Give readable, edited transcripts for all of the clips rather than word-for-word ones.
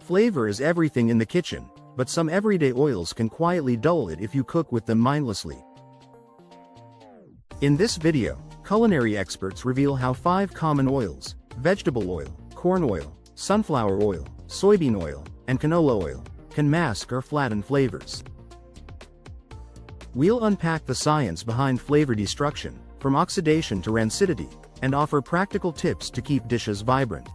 Flavor is everything in the kitchen, but some everyday oils can quietly dull it if you cook with them mindlessly. In this video, culinary experts reveal how 5 common oils, vegetable oil, corn oil, sunflower oil, soybean oil, and canola oil, can mask or flatten flavors. We'll unpack the science behind flavor destruction, from oxidation to rancidity, and offer practical tips to keep dishes vibrant.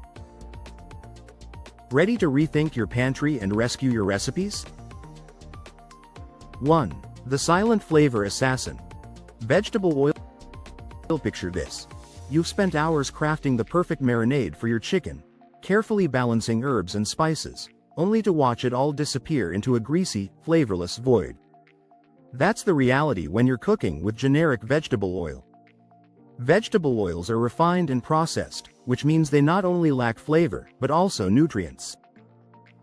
Ready to rethink your pantry and rescue your recipes? 1. The silent flavor assassin. Vegetable oil. Picture this. You've spent hours crafting the perfect marinade for your chicken, carefully balancing herbs and spices, only to watch it all disappear into a greasy, flavorless void. That's the reality when you're cooking with generic vegetable oil. Vegetable oils are refined and processed, which means they not only lack flavor, but also nutrients.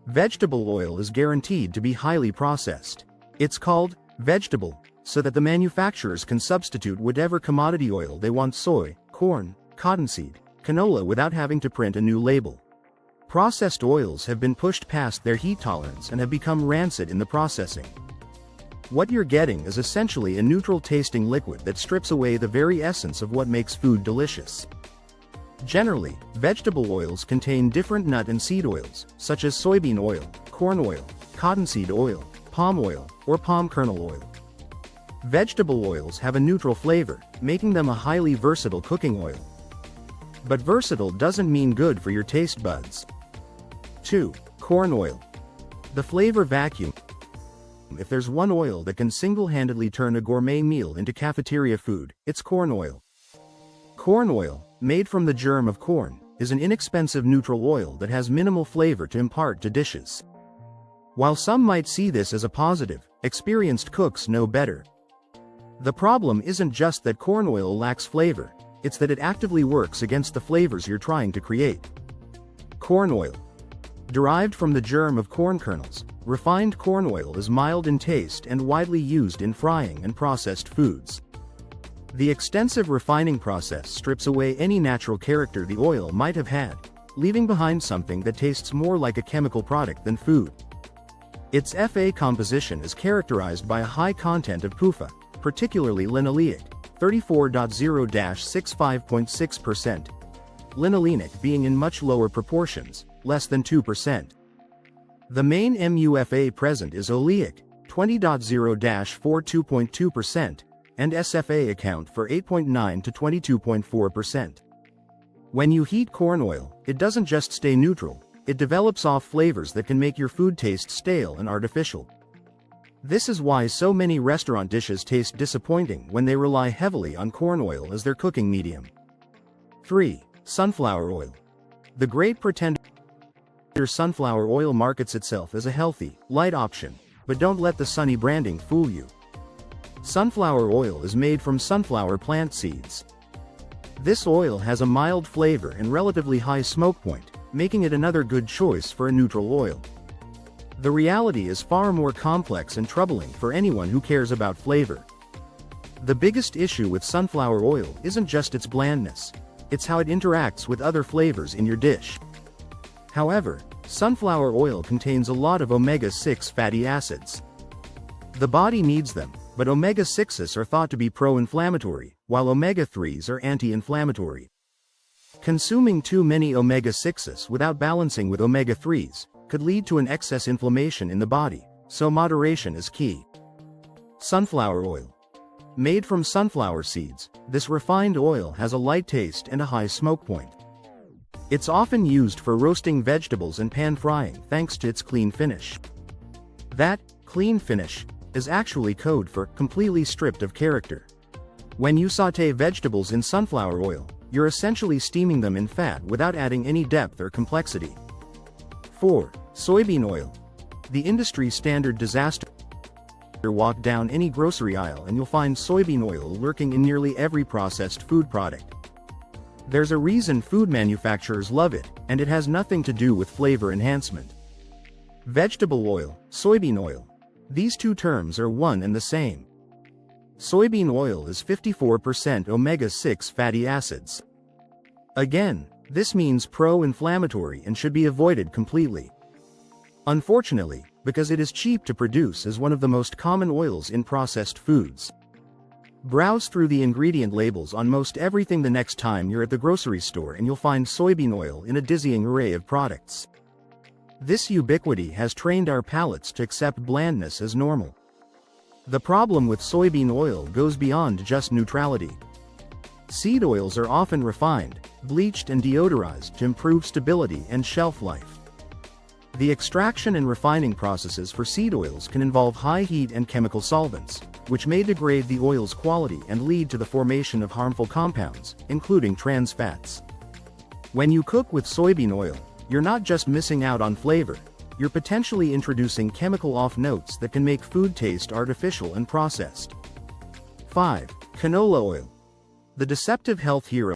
Vegetable oil is guaranteed to be highly processed. It's called vegetable, so that the manufacturers can substitute whatever commodity oil they want: soy, corn, cottonseed, canola, without having to print a new label. Processed oils have been pushed past their heat tolerance and have become rancid in the processing. What you're getting is essentially a neutral-tasting liquid that strips away the very essence of what makes food delicious. Generally, vegetable oils contain different nut and seed oils, such as soybean oil, corn oil, cottonseed oil, palm oil, or palm kernel oil. Vegetable oils have a neutral flavor, making them a highly versatile cooking oil. But versatile doesn't mean good for your taste buds. 2. Corn oil. The flavor vacuum. If there's one oil that can single-handedly turn a gourmet meal into cafeteria food, it's corn oil. Corn oil, made from the germ of corn, is an inexpensive neutral oil that has minimal flavor to impart to dishes. While some might see this as a positive, experienced cooks know better. The problem isn't just that corn oil lacks flavor, it's that it actively works against the flavors you're trying to create. Corn oil. Derived from the germ of corn kernels, refined corn oil is mild in taste and widely used in frying and processed foods. The extensive refining process strips away any natural character the oil might have had, leaving behind something that tastes more like a chemical product than food. Its Fa composition is characterized by a high content of PUFA, particularly linoleic, 34.0-65.6%. Linolenic being in much lower proportions, less than 2%. The main MUFA present is oleic, 20.0-42.2%, and SFA account for 8.9 to 22.4%. When you heat corn oil, it doesn't just stay neutral, it develops off flavors that can make your food taste stale and artificial. This is why so many restaurant dishes taste disappointing when they rely heavily on corn oil as their cooking medium. 3. Sunflower oil. The great pretender sunflower oil markets itself as a healthy, light option, but don't let the sunny branding fool you. Sunflower oil is made from sunflower plant seeds. This oil has a mild flavor and relatively high smoke point, making it another good choice for a neutral oil. The reality is far more complex and troubling for anyone who cares about flavor. The biggest issue with sunflower oil isn't just its blandness, it's how it interacts with other flavors in your dish. However, sunflower oil contains a lot of omega-6 fatty acids. The body needs them, but omega-6s are thought to be pro-inflammatory, while omega-3s are anti-inflammatory. Consuming too many omega-6s without balancing with omega-3s could lead to an excess inflammation in the body, so moderation is key. Sunflower oil. Made from sunflower seeds, this refined oil has a light taste and a high smoke point. It's often used for roasting vegetables and pan frying thanks to its clean finish. That clean finish is actually code for completely stripped of character. When you sauté vegetables in sunflower oil, you're essentially steaming them in fat without adding any depth or complexity. 4. Soybean oil. The industry standard disaster. Walk down any grocery aisle and you'll find soybean oil lurking in nearly every processed food product. There's a reason food manufacturers love it, and it has nothing to do with flavor enhancement. Vegetable oil, soybean oil. These two terms are one and the same. Soybean oil is 54% omega-6 fatty acids. Again, this means pro-inflammatory and should be avoided completely. Unfortunately, because it is cheap to produce as one of the most common oils in processed foods. Browse through the ingredient labels on most everything the next time you're at the grocery store and you'll find soybean oil in a dizzying array of products. This ubiquity has trained our palates to accept blandness as normal. The problem with soybean oil goes beyond just neutrality. Seed oils are often refined, bleached and deodorized to improve stability and shelf life. The extraction and refining processes for seed oils can involve high heat and chemical solvents, which may degrade the oil's quality and lead to the formation of harmful compounds, including trans fats. When you cook with soybean oil, you're not just missing out on flavor, you're potentially introducing chemical off-notes that can make food taste artificial and processed. 5. Canola oil. The deceptive health hero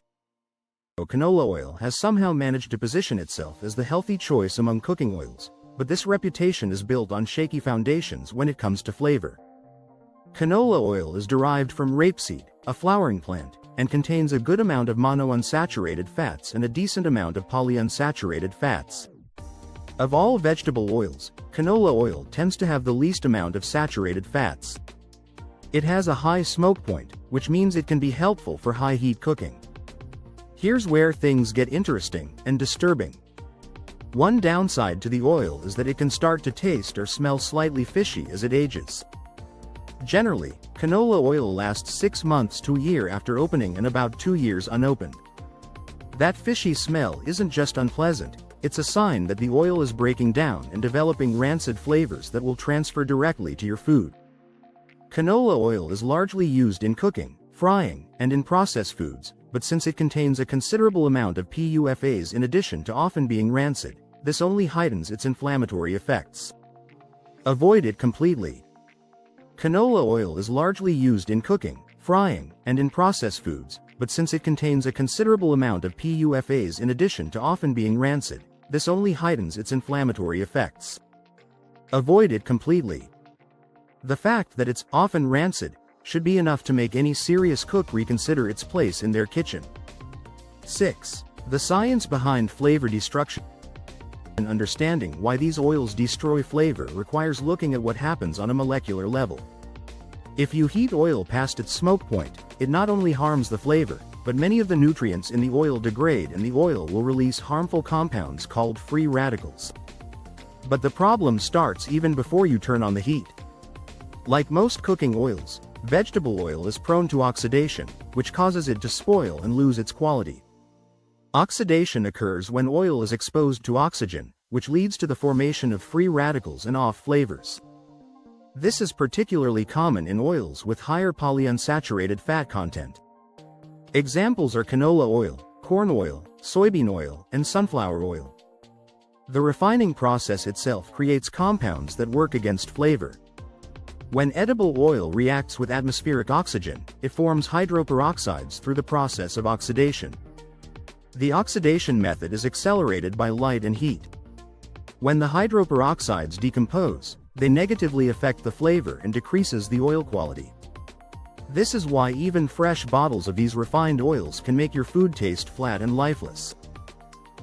canola oil has somehow managed to position itself as the healthy choice among cooking oils, but this reputation is built on shaky foundations when it comes to flavor. Canola oil is derived from rapeseed, a flowering plant, and contains a good amount of monounsaturated fats and a decent amount of polyunsaturated fats. Of all vegetable oils, canola oil tends to have the least amount of saturated fats. It has a high smoke point, which means it can be helpful for high-heat cooking. Here's where things get interesting and disturbing. One downside to the oil is that it can start to taste or smell slightly fishy as it ages. Generally, canola oil lasts 6 months to a year after opening and about 2 years unopened. That fishy smell isn't just unpleasant, it's a sign that the oil is breaking down and developing rancid flavors that will transfer directly to your food. Canola oil is largely used in cooking, frying, and in processed foods, but since it contains a considerable amount of PUFAs in addition to often being rancid, this only heightens its inflammatory effects. Avoid it completely. Canola oil is largely used in cooking, frying, and in processed foods, but since it contains a considerable amount of PUFAs in addition to often being rancid, this only heightens its inflammatory effects. Avoid it completely. The fact that it's often rancid should be enough to make any serious cook reconsider its place in their kitchen. 6. The science behind flavor destruction. Understanding why these oils destroy flavor requires looking at what happens on a molecular level. If you heat oil past its smoke point, it not only harms the flavor, but many of the nutrients in the oil degrade and the oil will release harmful compounds called free radicals. But the problem starts even before you turn on the heat. Like most cooking oils, vegetable oil is prone to oxidation, which causes it to spoil and lose its quality. Oxidation occurs when oil is exposed to oxygen, which leads to the formation of free radicals and off flavors. This is particularly common in oils with higher polyunsaturated fat content. Examples are canola oil, corn oil, soybean oil, and sunflower oil. The refining process itself creates compounds that work against flavor. When edible oil reacts with atmospheric oxygen, it forms hydroperoxides through the process of oxidation. The oxidation method is accelerated by light and heat. When the hydroperoxides decompose, they negatively affect the flavor and decreases the oil quality. This is why even fresh bottles of these refined oils can make your food taste flat and lifeless.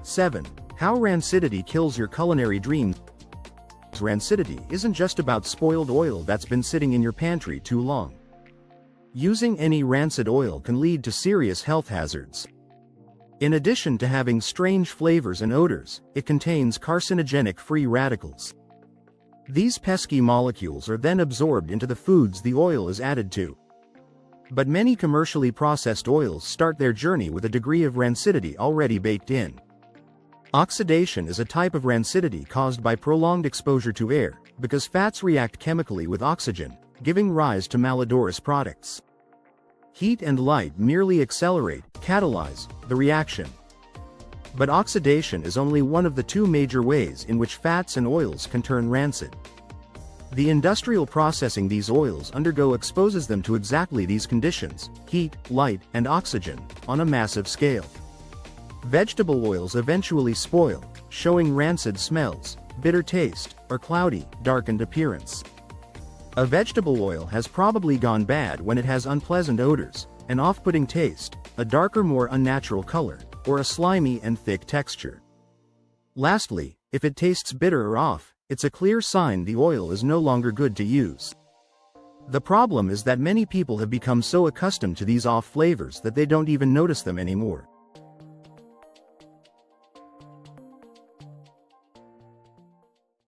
7. How rancidity kills your culinary dreams. Rancidity isn't just about spoiled oil that's been sitting in your pantry too long. Using any rancid oil can lead to serious health hazards. In addition to having strange flavors and odors, it contains carcinogenic free radicals. These pesky molecules are then absorbed into the foods the oil is added to. But many commercially processed oils start their journey with a degree of rancidity already baked in. Oxidation is a type of rancidity caused by prolonged exposure to air, because fats react chemically with oxygen, giving rise to malodorous products. Heat and light merely accelerate, catalyze, the reaction. But oxidation is only one of the 2 major ways in which fats and oils can turn rancid. The industrial processing these oils undergo exposes them to exactly these conditions: heat, light, and oxygen, on a massive scale. Vegetable oils eventually spoil, showing rancid smells, bitter taste, or cloudy, darkened appearance. A vegetable oil has probably gone bad when it has unpleasant odors, an off-putting taste, a darker, more unnatural color, or a slimy and thick texture. Lastly, if it tastes bitter or off, It's a clear sign the oil is no longer good to use. The problem is that many people have become so accustomed to these off flavors that they don't even notice them anymore.